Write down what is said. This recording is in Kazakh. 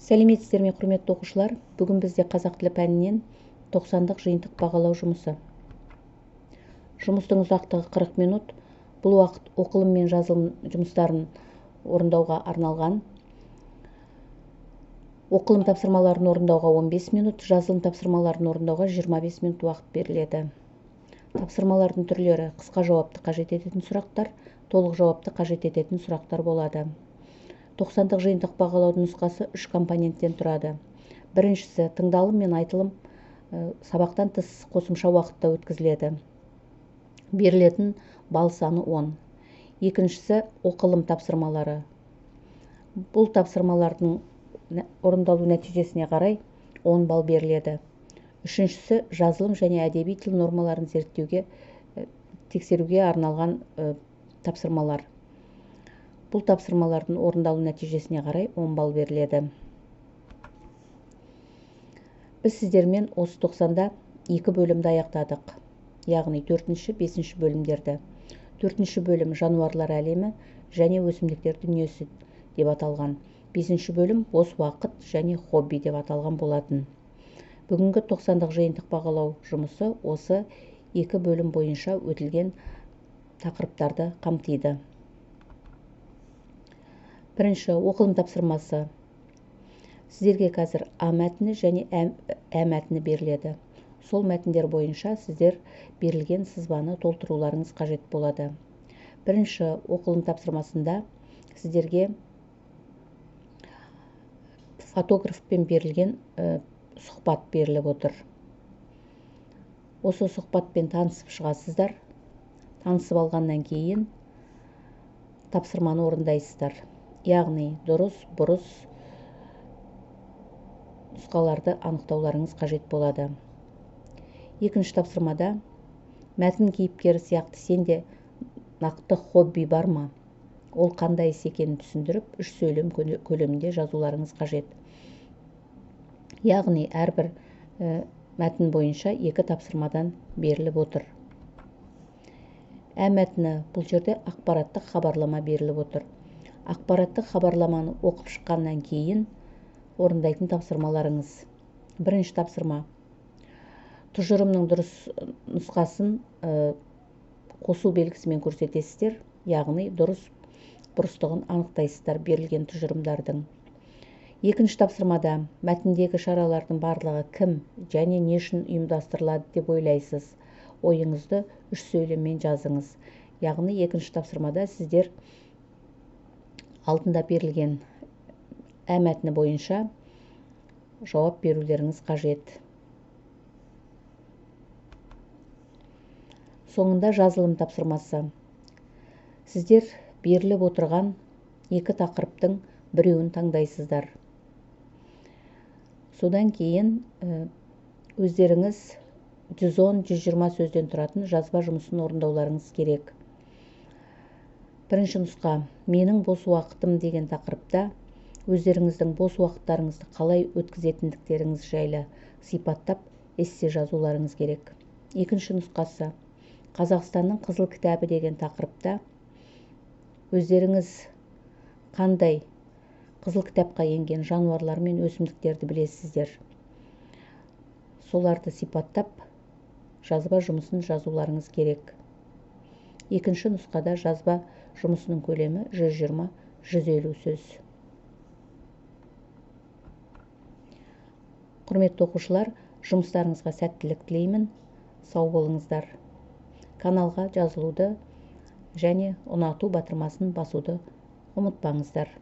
Сәлеметсіздер ме, құрметті оқушылар? Бүгін бізде қазақ тілі пәнінен 90-дық жиынтық бағалау жұмысы. Жұмыстың ұзақтығы 40 минут. Бұл уақыт оқылым мен жазылым жұмыстарын орындауға арналған. Оқылым тапсырмаларын орындауға 15 минут, жазылым тапсырмаларын орындауға 25 минут уақыт беріледі. Тапсырмалардың түрлері: қысқа жауапты қажет ететін сұрақтар, толық жауапты қажет ететін сұрақтар болады. 90-дық жиынтық бағалаудың нұсқасы 3 компоненттен тұрады. Біріншісі, тыңдалым мен айтылым сабақтан тыс қосымша уақытта өткізіледі. Берілетін балл саны 10. Екіншісі, оқылым тапсырмалары. Бұл тапсырмалардың орындалу нәтижесіне қарай 10 балл беріледі. Үшіншісі, жазылым және әдеби тіл нормаларын тексеруге арналған тапсырмалар. Бұл тапсырмалардың орындалу нәтижесіне қарай 10 балл беріледі. Біз сіздермен осы 90-да 2 бөлімді аяқтадық. Яғни 4-5 бөлімдерді. 4 бөлім жануарлар әлемі және өсімдіктер дүниесі деп аталған. 5 бөлім бос уақыт және хобби деп аталған болатын. Бүгінгі 90-дық жиынтық бағалау жұмысы осы 2 бөлім бойынша өтілген тақырыптарды қамтиды. Бірінші, оқылым тапсырмасы. Сіздерге қазір А мәтіні және Ә мәтіні беріледі. Сол мәтіндер бойынша сіздер берілген сызбаны толтыруларыңыз қажет болады. Бірінші оқылым тапсырмасында сіздерге фотографпен берілген сұхбат беріліп отыр. Осы сұхбатпен танысып шығасыздар. Танысып алғаннан кейін тапсырманы орындайсыздар. Яғни дұрыс, бұрыс нұсқаларды анықтауларыңыз қажет болады. Екінші тапсырмада мәтін кейіпкері сияқты сенде нақты хобби бар ма? Ол қандай іс екенін түсіндіріп, 3 сөйлем көлемінде жазуларыңыз қажет. Яғни әрбір мәтін бойынша 2 тапсырмадан беріліп отыр. Ә мәтіні, бұл жерде ақпараттық хабарлама беріліп отыр. Ақпараттық хабарламаны оқып шыққаннан кейін орындайтын тапсырмаларыңыз. Бірінші тапсырма. Тұжырымның дұрыс нұсқасын қосу белгісімен көрсетесіздер, яғни дұрыс бұрыстығын анықтайсыздар берілген тұжырымдардың. Екінші тапсырмада мәтіндегі шаралардың барлығы кім және не үшін ұйымдастырылады деп ойлайсыз. Ойыңызды 3 сөйлеммен жазыңыз. Яғни екінші тапсырмада сіздер алдында берілген Ә мәтіні бойынша жауап берулеріңіз қажет. Соңында жазылым тапсырмасы. Сіздер беріліп отырған 2 тақырыптың біреуін таңдайсыздар. Содан кейін өздеріңіз 110-120 сөзден тұратын жазба жұмысын орындауларыңыз керек. Бірінші нұсқа. Менің бос уақытым деген тақырыпта өздеріңіздің бос уақыттарыңызды қалай өткізетіндіктеріңіз жайлы сипаттап эссе жазуларыңыз керек. Екінші нұсқасы. Қазақстанның қызыл кітабы деген тақырыпта өздеріңіз қандай қызыл кітапқа енген жануарлар мен өсімдіктерді білесіздер. Соларды сипаттап жазба жұмысын жазуларыңыз керек. Екінші нұсқада жазба жұмысының көлемі 120-150 сөз. Құрметті оқушылар, жұмыстарыңызға сәттілік тілеймін. Сау болыңыздар. Каналға жазылуды және ұнату батырмасын басуды ұмытпаңыздар.